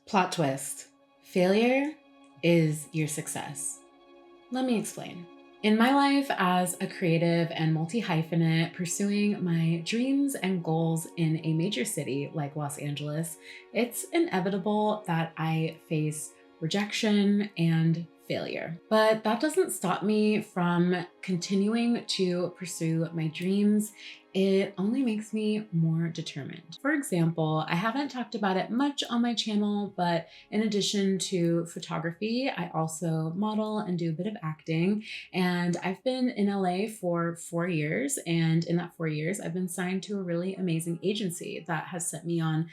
Plot twist. Failure is your success. Let me explain. In my life as a creative and multi-hyphenate pursuing my dreams and goals in a major city like Los Angeles, it's inevitable that I face rejection and failure. But that doesn't stop me from continuing to pursue my dreams. It only makes me more determined. For example, I haven't talked about it much on my channel, but in addition to photography, I also model and do a bit of acting. And I've been in LA for 4 years. And in that 4 years, I've been signed to a really amazing agency that has sent me on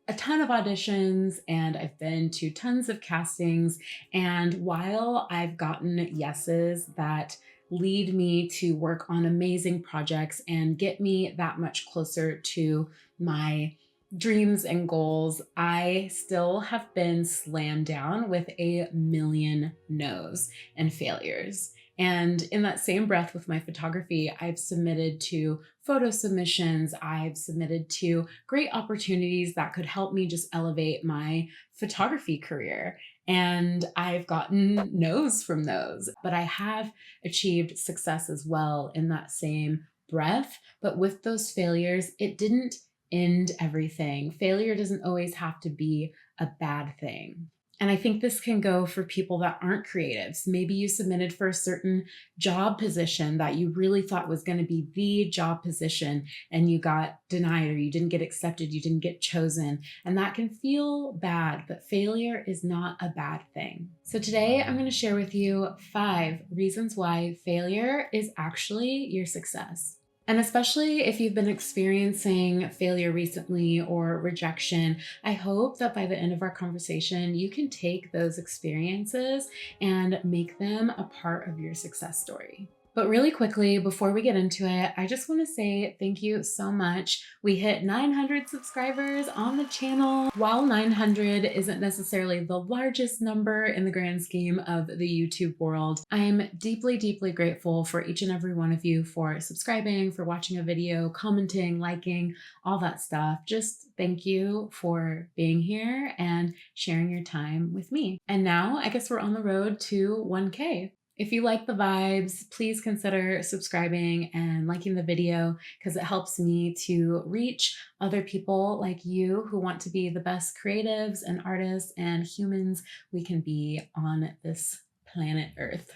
a ton of auditions, and I've been to tons of castings. And while I've gotten yeses that lead me to work on amazing projects and get me that much closer to my dreams and goals, I still have been slammed down with a million no's and failures. And in that same breath with my photography, I've submitted to photo submissions, I've submitted to great opportunities that could help me just elevate my photography career. And I've gotten no's from those, but I have achieved success as well in that same breath. But with those failures, it didn't end everything. Failure doesn't always have to be a bad thing. And I think this can go for people that aren't creatives. Maybe you submitted for a certain job position that you really thought was going to be the job position and you got denied, or you didn't get accepted, you didn't get chosen. And that can feel bad, but failure is not a bad thing. So today I'm going to share with you 5 reasons why failure is actually your success. And especially if you've been experiencing failure recently or rejection, I hope that by the end of our conversation, you can take those experiences and make them a part of your success story. But really quickly, before we get into it, I just want to say thank you so much. We hit 900 subscribers on the channel. While 900 isn't necessarily the largest number in the grand scheme of the YouTube world, I'm deeply, deeply grateful for each and every one of you for subscribing, for watching a video, commenting, liking, all that stuff. Just thank you for being here and sharing your time with me. And now I guess we're on the road to 1K. If you like the vibes, please consider subscribing and liking the video because it helps me to reach other people like you who want to be the best creatives and artists and humans we can be on this planet Earth.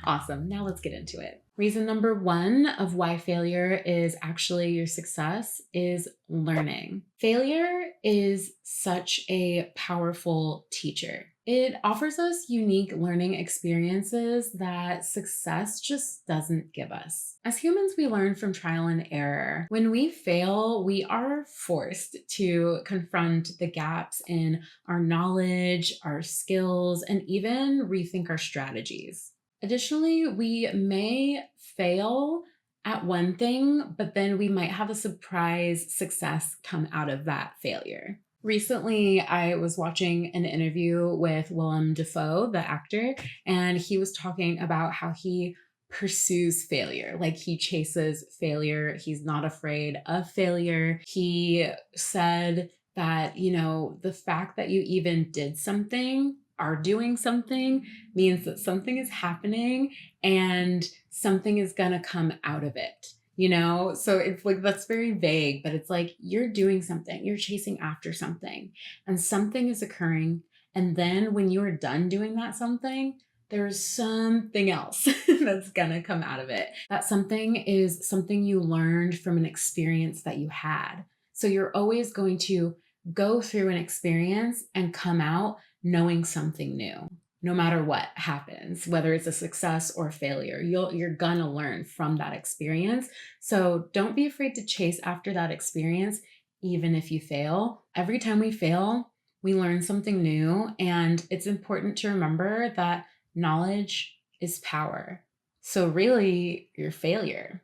Awesome. Now let's get into it. Reason number 1 of why failure is actually your success is learning. Failure is such a powerful teacher. It offers us unique learning experiences that success just doesn't give us. As humans, we learn from trial and error. When we fail, we are forced to confront the gaps in our knowledge, our skills, and even rethink our strategies. Additionally, we may fail at one thing, but then we might have a surprise success come out of that failure. Recently, I was watching an interview with Willem Dafoe, the actor, and he was talking about how he pursues failure. Like he chases failure. He's not afraid of failure. He said that, the fact that you even did something, are doing something, means that something is happening and something is going to come out of it. So it's like, that's very vague, but it's like you're doing something, you're chasing after something, and something is occurring. And then when you're done doing that something, there's something else that's gonna come out of it. That something is something you learned from an experience that you had. So you're always going to go through an experience and come out knowing something new. No matter what happens, whether it's a success or failure, you're gonna learn from that experience. So don't be afraid to chase after that experience, even if you fail. Every time we fail, we learn something new. And it's important to remember that knowledge is power. So really, your failure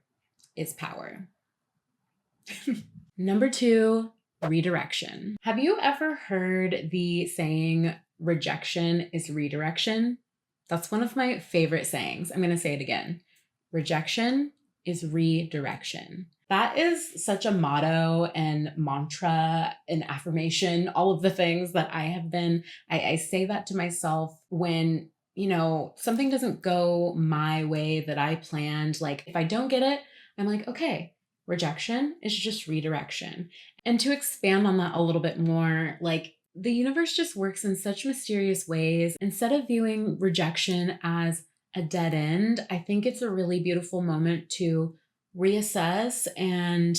is power. Number 2, redirection. Have you ever heard the saying, rejection is redirection? That's one of my favorite sayings. I'm going to say it again. Rejection is redirection. That is such a motto and mantra and affirmation, all of the things that I say that to myself when, something doesn't go my way that I planned. Like if I don't get it, I'm like, okay, rejection is just redirection. And to expand on that a little bit more, like the universe just works in such mysterious ways. Instead of viewing rejection as a dead end, I think it's a really beautiful moment to reassess and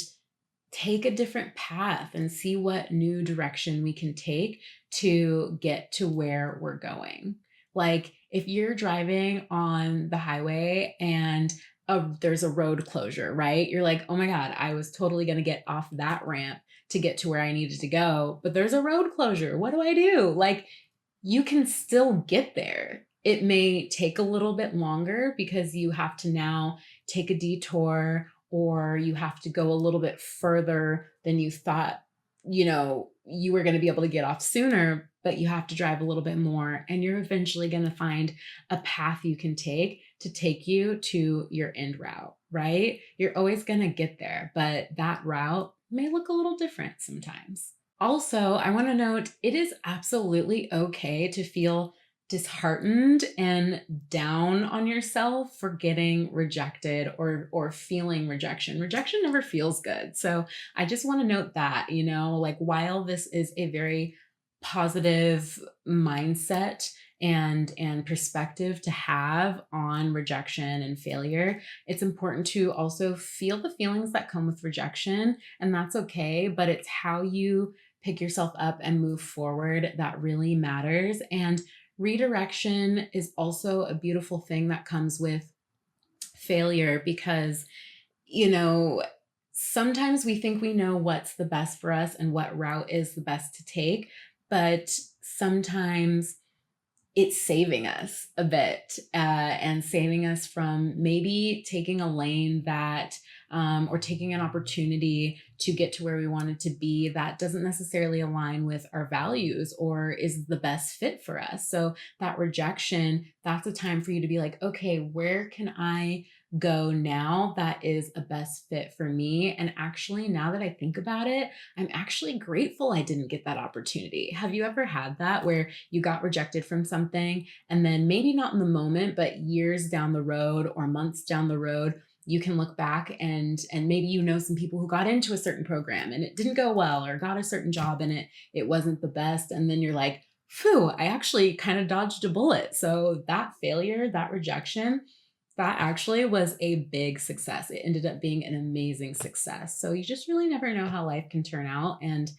take a different path and see what new direction we can take to get to where we're going. Like if you're driving on the highway and there's a road closure, right? You're like, oh my God, I was totally going to get off that ramp to get to where I needed to go, but there's a road closure. What do I do? Like you can still get there. It may take a little bit longer because you have to now take a detour or you have to go a little bit further than you thought, you were going to be able to get off sooner, but you have to drive a little bit more and you're eventually going to find a path you can take to take you to your end route, right? You're always going to get there, but that route may look a little different sometimes. Also, I want to note it is absolutely okay to feel disheartened and down on yourself for getting rejected or feeling rejection. Rejection never feels good. So I just want to note that, like while this is a very positive mindset and perspective to have on rejection and failure, it's important to also feel the feelings that come with rejection, and that's okay, but it's how you pick yourself up and move forward that really matters. And redirection is also a beautiful thing that comes with failure because, sometimes we think we know what's the best for us and what route is the best to take, but sometimes it's saving us a bit and saving us from maybe taking a lane that or taking an opportunity to get to where we wanted to be that doesn't necessarily align with our values or is the best fit for us. So that rejection, that's a time for you to be like, okay, where can I go now that is a best fit for me? And actually, now that I think about it, I'm actually grateful I didn't get that opportunity. Have you ever had that where you got rejected from something and then maybe not in the moment, but years down the road or months down the road, you can look back and maybe some people who got into a certain program and it didn't go well or got a certain job and it wasn't the best. And then you're like, phew, I actually kind of dodged a bullet. So that failure, that rejection, that actually was a big success. It ended up being an amazing success. So you just really never know how life can turn out. And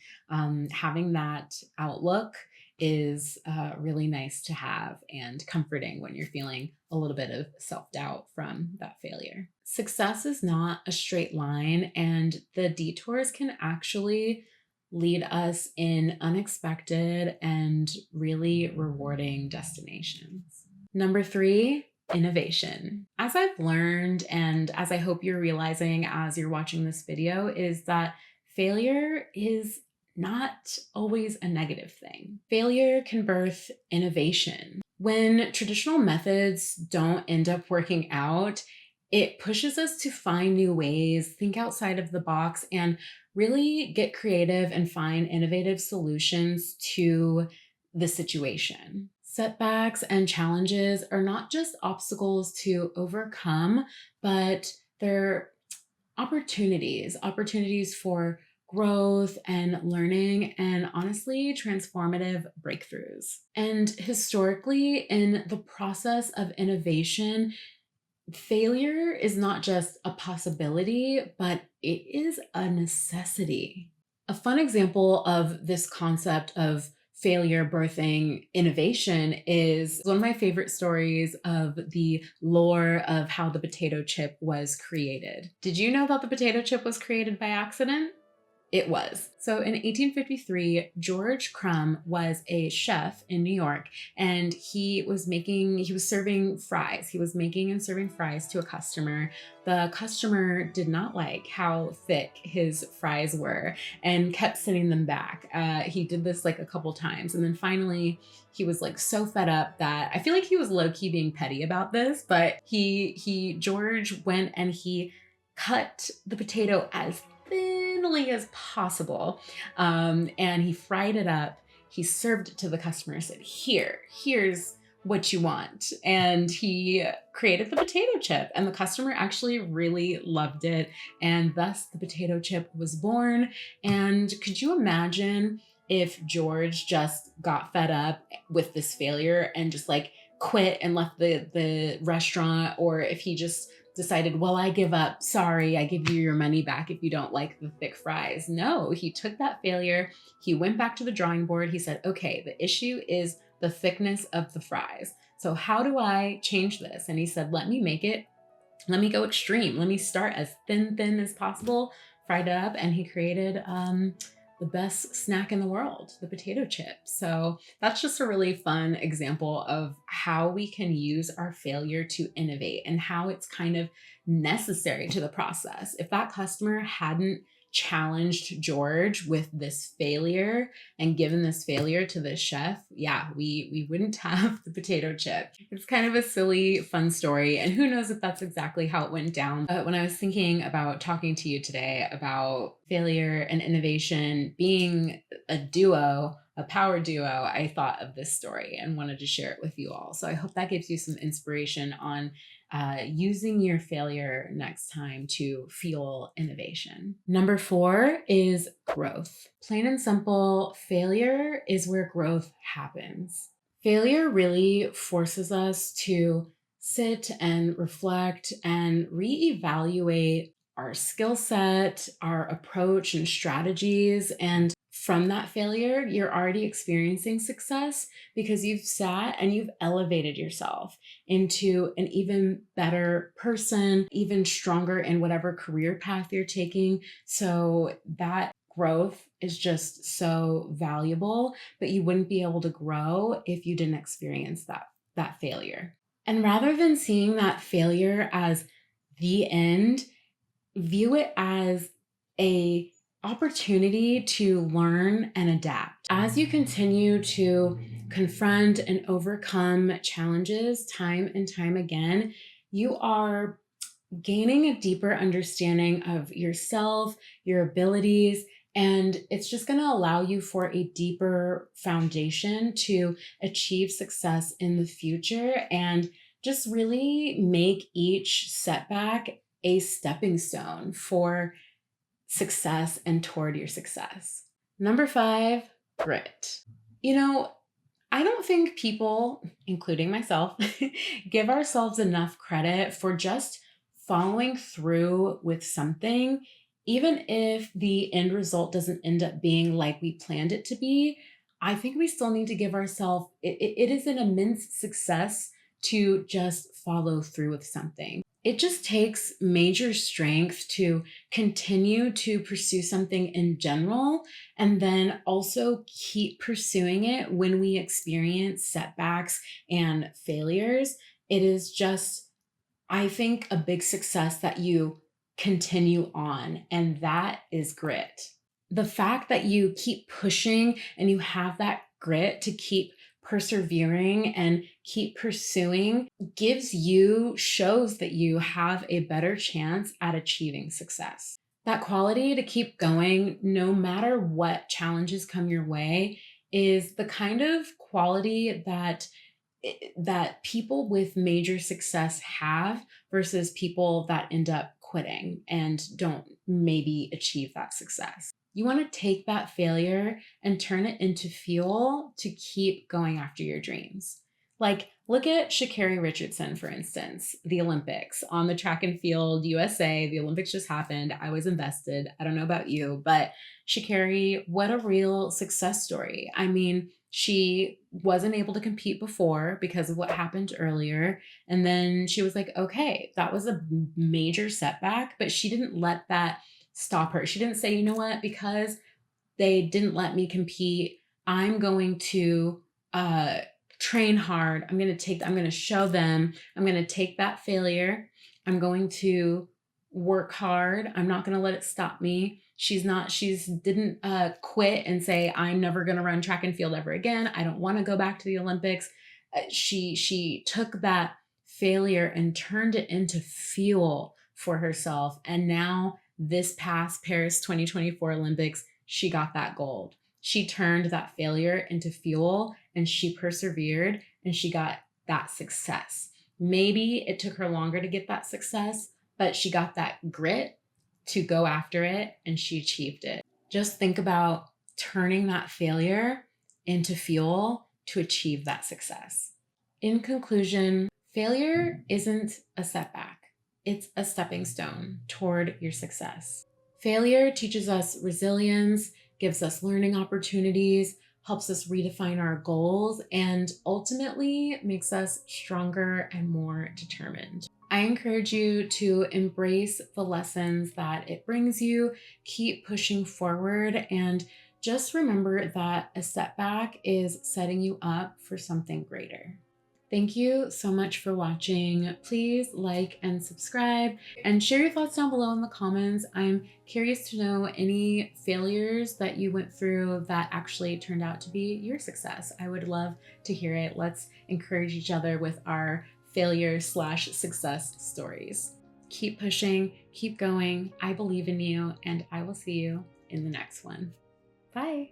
having that outlook is really nice to have and comforting when you're feeling a little bit of self-doubt from that failure. Success is not a straight line, and the detours can actually lead us in unexpected and really rewarding destinations. Number 3, innovation. As I've learned, and as I hope you're realizing as you're watching this video, is that failure is not always a negative thing. Failure can birth innovation. When traditional methods don't end up working out, it pushes us to find new ways, think outside of the box, and really get creative and find innovative solutions to the situation. Setbacks and challenges are not just obstacles to overcome, but they're opportunities for growth and learning and honestly transformative breakthroughs. And historically, in the process of innovation, failure is not just a possibility, but it is a necessity. A fun example of this concept of failure birthing innovation is one of my favorite stories of the lore of how the potato chip was created. Did you know that the potato chip was created by accident? It was. So in 1853, George Crumb was a chef in New York, and he was serving fries. He was making and serving fries to a customer. The customer did not like how thick his fries were and kept sending them back. He did this like a couple times. And then finally, he was like so fed up that I feel like he was low-key being petty about this, but George went and he cut the potato as thinly as possible, and he fried it up. He served it to the customer, said, here's what you want. And he created the potato chip, and the customer actually really loved it. And thus the potato chip was born. And could you imagine if George just got fed up with this failure and just like quit and left the restaurant, or if he just decided, well, I give up. Sorry, I give you your money back if you don't like the thick fries. No, he took that failure. He went back to the drawing board. He said, okay, the issue is the thickness of the fries. So how do I change this? And he said, let me go extreme. Let me start as thin as possible, fried it up. And he created the best snack in the world, the potato chip. So that's just a really fun example of how we can use our failure to innovate and how it's kind of necessary to the process. If that customer hadn't challenged George with this failure and given this failure to the chef, yeah, we wouldn't have the potato chip. It's kind of a silly, fun story. And who knows if that's exactly how it went down. But when I was thinking about talking to you today about failure and innovation being a duo, a power duo, I thought of this story and wanted to share it with you all. So I hope that gives you some inspiration on using your failure next time to fuel innovation. Number 4 is growth. Plain and simple, failure is where growth happens. Failure really forces us to sit and reflect and reevaluate our skill set, our approach and strategies. And from that failure, you're already experiencing success because you've sat and you've elevated yourself into an even better person, even stronger in whatever career path you're taking. So that growth is just so valuable, but you wouldn't be able to grow if you didn't experience that failure. And rather than seeing that failure as the end, view it as a opportunity to learn and adapt. As you continue to confront and overcome challenges time and time again, you are gaining a deeper understanding of yourself, your abilities, and it's just going to allow you for a deeper foundation to achieve success in the future and just really make each setback a stepping stone for success and toward your success. Number 5, grit. I don't think people, including myself, give ourselves enough credit for just following through with something, even if the end result doesn't end up being like we planned it to be. I think we still need to give ourselves, it is an immense success to just follow through with something. It just takes major strength to continue to pursue something in general and then also keep pursuing it when we experience setbacks and failures. It is just, I think, a big success that you continue on, and that is grit. The fact that you keep pushing and you have that grit to keep persevering and keep pursuing shows that you have a better chance at achieving success. That quality to keep going no matter what challenges come your way is the kind of quality that people with major success have versus people that end up quitting and don't maybe achieve that success. You want to take that failure and turn it into fuel to keep going after your dreams. Like, look at Sha'Carri Richardson, for instance, the Olympics on the track and field USA. The Olympics just happened. I was invested. I don't know about you, but Sha'Carri, what a real success story. I mean, she wasn't able to compete before because of what happened earlier. And then she was like, okay, that was a major setback, but she didn't let that stop her. She didn't say, you know what, because they didn't let me compete, I'm going to train hard. I'm going to show them, I'm going to take that failure. I'm going to work hard. I'm not going to let it stop me. She didn't quit and say, I'm never going to run track and field ever again. I don't want to go back to the Olympics. She took that failure and turned it into fuel for herself. And now, this past Paris 2024 Olympics, she got that gold. She turned that failure into fuel and she persevered and she got that success. Maybe it took her longer to get that success, but she got that grit to go after it and she achieved it. Just think about turning that failure into fuel to achieve that success. In conclusion, failure isn't a setback. It's a stepping stone toward your success. Failure teaches us resilience, gives us learning opportunities, helps us redefine our goals, and ultimately makes us stronger and more determined. I encourage you to embrace the lessons that it brings you, keep pushing forward, and just remember that a setback is setting you up for something greater. Thank you so much for watching. Please like and subscribe and share your thoughts down below in the comments. I'm curious to know any failures that you went through that actually turned out to be your success. I would love to hear it. Let's encourage each other with our failure/success stories. Keep pushing, keep going. I believe in you, and I will see you in the next one. Bye.